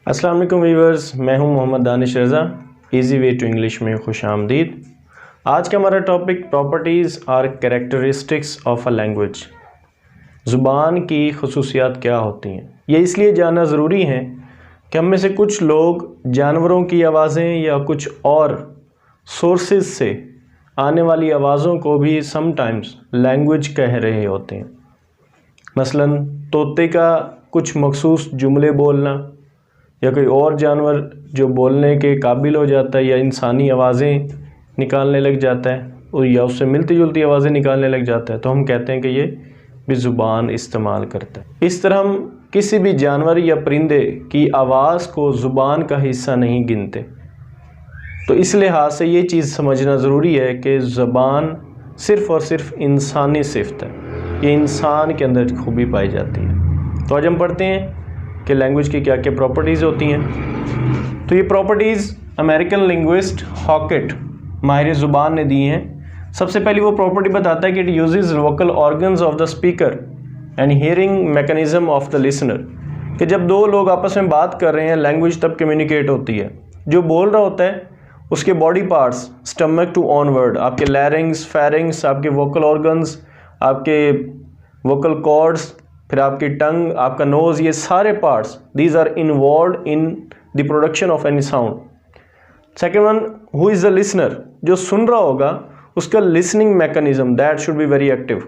अस्सलाम वालेकुम व्यूअर्स, मैं हूं मोहम्मद दानिश रज़ा। इजी वे टू इंग्लिश में खुश आमदीद। आज का हमारा टॉपिक प्रॉपर्टीज़ और कैरेक्टरिस्टिक्स ऑफ अ लैंग्वेज। ज़ुबान की खसूसियात क्या होती हैं, ये इसलिए जानना ज़रूरी है कि हम में से कुछ लोग जानवरों की आवाज़ें या कुछ और सोर्सेज से आने वाली आवाज़ों को भी समटाइम्स लैंग्वेज कह रहे होते हैं। मसलन तोते का कुछ मखसूस जुमले बोलना, या कोई और जानवर जो बोलने के काबिल हो जाता है या इंसानी आवाज़ें निकालने लग जाता है और या उससे मिलती जुलती आवाज़ें निकालने लग जाता है, तो हम कहते हैं कि ये भी ज़ुबान इस्तेमाल करता है। इस तरह हम किसी भी जानवर या परिंदे की आवाज़ को ज़ुबान का हिस्सा नहीं गिनते। तो इस लिहाज से ये चीज़ समझना ज़रूरी है कि ज़ुबान सिर्फ़ और सिर्फ इंसानी सिफ़त है, ये इंसान के अंदर खूबी पाई जाती है। तो आज हम पढ़ते हैं कि लैंग्वेज की क्या क्या प्रॉपर्टीज़ होती हैं। तो ये प्रॉपर्टीज़ अमेरिकन लिंग्विस्ट हॉकेट माहिर ज़ुबान ने दी हैं। सबसे पहली वो प्रॉपर्टी बताता है कि it uses vocal organs of the speaker and hearing mechanism of the listener, कि जब दो लोग आपस में बात कर रहे हैं लैंग्वेज तब कम्युनिकेट होती है। जो बोल रहा होता है उसके body parts stomach to onward, आपके लैरिंग्स, फेरिंग्स, आपके वोकल ऑर्गन्स, आपके वोकल कॉर्ड्स, फिर आपकी टंग, आपका नोज़, ये सारे parts these are involve in the production of any sound. Second one, who is the listener, जो सुन रहा होगा उसका listening mechanism that should be very active,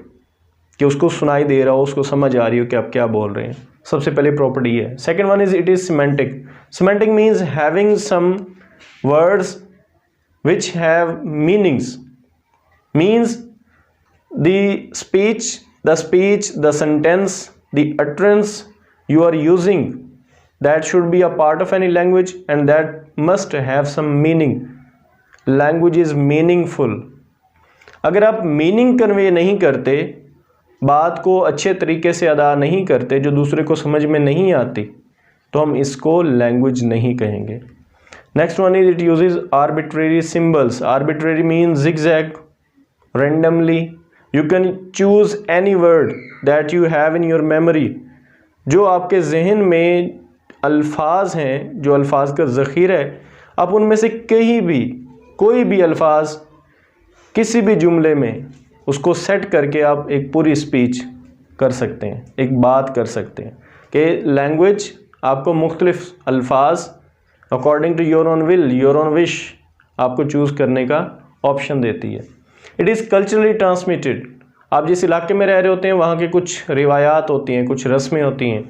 कि उसको सुनाई दे रहा हो, उसको समझ आ रही हो कि आप क्या बोल रहे हैं। सबसे पहले प्रॉपर्टी है। Second one is it is semantic. Semantic means having some words which have meanings, means the speech, the sentence, the utterance you are using, that should be a part of any language and that must have some meaning. Language is meaningful. अगर आप meaning convey नहीं करते, बात को अच्छे तरीके से अदा नहीं करते, जो दूसरे को समझ में नहीं आती, तो हम इसको लैंग्वेज नहीं कहेंगे। Next one is it uses arbitrary symbols. Arbitrary means zigzag, randomly. You can choose any word that you have in your memory. जो आपके जहन में अल्फाज हैं, जो अल्फाज का ज़ख़ीरा है, आप उनमें से कहीं भी कोई भी अल्फाज किसी भी जुमले में उसको सेट करके आप एक पूरी स्पीच कर सकते हैं, एक बात कर सकते हैं। कि लैंग्वेज आपको मुख्तलिफ अल्फाज according to your own will, your own wish, आपको चूज़ करने का ऑप्शन देती है। It is culturally transmitted. आप जिस इलाके में रह रहे होते हैं वहाँ के कुछ रिवायात होती हैं, कुछ रस्में होती हैं,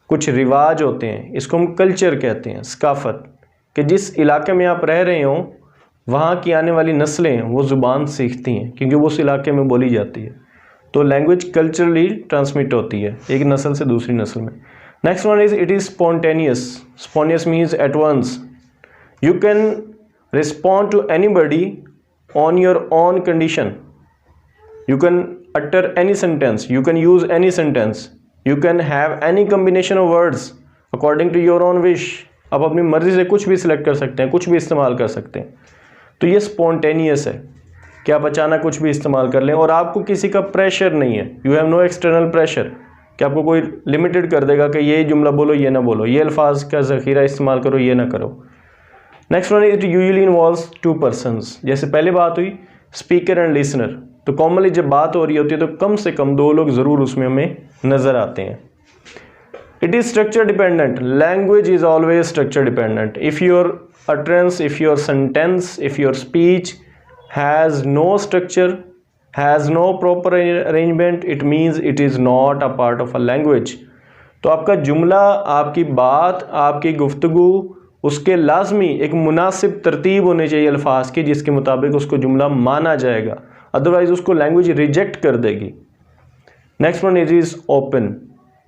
कुछ रिवाज होते हैं, इसको हम कल्चर कहते हैं, सकाफ़त। कि जिस इलाके में आप रह रहे हों वहाँ की आने वाली नस्लें वो ज़ुबान सीखती हैं क्योंकि वो उस इलाके में बोली जाती है। तो लैंग्वेज कल्चरली ट्रांसमिट होती है एक नस्ल से दूसरी नस्ल में। Next one is it is spontaneous. Spontaneous means at once. You can respond to anybody on your own condition. You can utter any sentence, you can use any sentence, you can have any combination of words according to your own wish. आप अपनी मर्ज़ी से कुछ भी select कर सकते हैं, कुछ भी इस्तेमाल कर सकते हैं। तो ये स्पॉन्टेनियस है कि आप अचानक कुछ भी इस्तेमाल कर लें और आपको किसी का प्रेशर नहीं है। You have no external pressure कि आपको कोई लिमिटेड कर देगा कि ये जुमला बोलो, ये ना बोलो, ये अल्फाज का ज़ख़ीरा इस्तेमाल करो, ये ना करो। Next one it usually involves to persons. जैसे पहले बात हुई स्पीकर एंड लिसनर, तो कॉमनली जब बात हो रही होती है तो कम से कम दो लोग ज़रूर उसमें हमें नज़र आते हैं। It is structure dependent. Language is always structure dependent. If your utterance, if your sentence, if your speech has no structure, has no proper arrangement, it means it is not a part of a language. तो आपका जुमला, आपकी बात, आपकी गुफ्तगू, उसके लाजमी एक मुनासिब तरतीब होनी चाहिए अल्फाज की जिसके मुताबिक उसको जुमला माना जाएगा, अदरवाइज उसको लैंग्वेज रिजेक्ट कर देगी। Next one is open,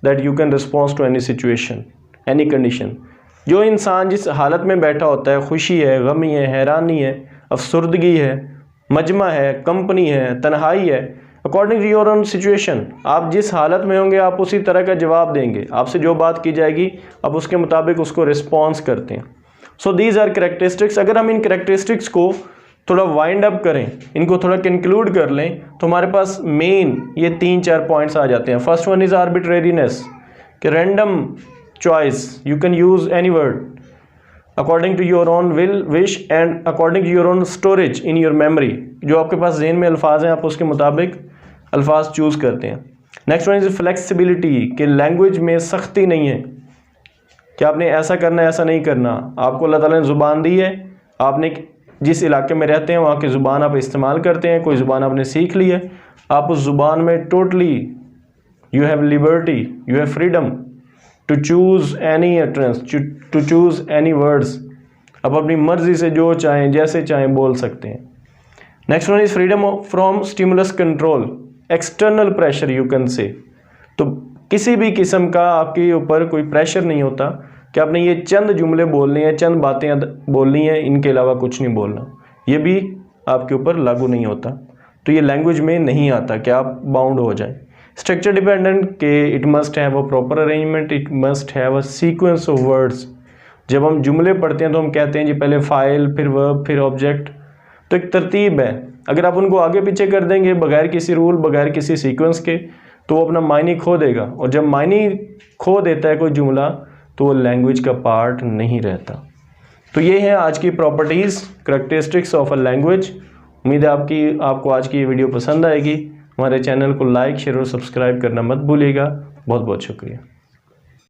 that you can response to any situation, any condition. जो इंसान जिस हालत में बैठा होता है, खुशी है, गमी है, हैरानी है, अफसरदगी है, मजमा है, कंपनी है, तन्हाई है, according to your own situation, आप जिस हालत में होंगे आप उसी तरह का जवाब देंगे। आपसे जो बात की जाएगी आप उसके मुताबिक उसको रिस्पॉन्स करते हैं। So these are characteristics. अगर हम इन कैरेक्टरिस्टिक्स को थोड़ा वाइंड अप करें, इनको थोड़ा कंक्लूड कर लें, तो हमारे पास मेन ये 3-4 पॉइंट्स आ जाते हैं। फर्स्ट वन इज़ आर्बिट्रेरीनेस, कि random choice. You can use any word according to your own will, wish and according to your own storage in your memory. जो आपके पास ज़हन में अल्फाज हैं आप उसके मुताबिक अल्फाज चूज़ करते हैं. नेक्स्ट वन इज़ फ्लेक्सिबिलिटी, कि लैंग्वेज में सख्ती नहीं है कि आपने ऐसा करना है ऐसा नहीं करना. आपको अल्लाह ताला ने ज़ुबान दी है, आपने जिस इलाके में रहते हैं वहाँ की ज़ुबान आप इस्तेमाल करते हैं, कोई ज़ुबान आपने सीख ली है, आप उस ज़ुबान में totally you have liberty, you have freedom to choose any utterance, to choose any words. आप अपनी मर्ज़ी से जो चाहें जैसे चाहें बोल सकते हैं. Next one is freedom from stimulus control, external pressure you can say. तो किसी भी किस्म का आपके ऊपर कोई प्रेशर नहीं होता कि आपने ये चंद जुमले बोलने हैं, चंद बातें बोलनी हैं, इनके अलावा कुछ नहीं बोलना. ये भी आपके ऊपर लागू नहीं होता. तो ये लैंग्वेज में नहीं आता कि आप बाउंड हो जाएं. स्ट्रक्चर डिपेंडेंट के it must have a proper arrangement, it must have a sequence of words. जब हम जुमले पढ़ते हैं तो हम कहते हैं जी पहले फाइल, फिर वर्ब, फिर ऑब्जेक्ट. तो एक तरतीब है. अगर आप उनको आगे पीछे कर देंगे बगैर किसी रूल, बगैर किसी सीक्वेंस के, तो वो अपना मायने खो देगा. और जब मायने खो देता है कोई जुमला तो वो लैंग्वेज का पार्ट नहीं रहता. तो ये है आज की properties, characteristics of a language. उम्मीद है आपको आज की ये वीडियो पसंद आएगी. हमारे चैनल को लाइक, शेयर और सब्सक्राइब करना मत भूलिएगा. बहुत बहुत शुक्रिया.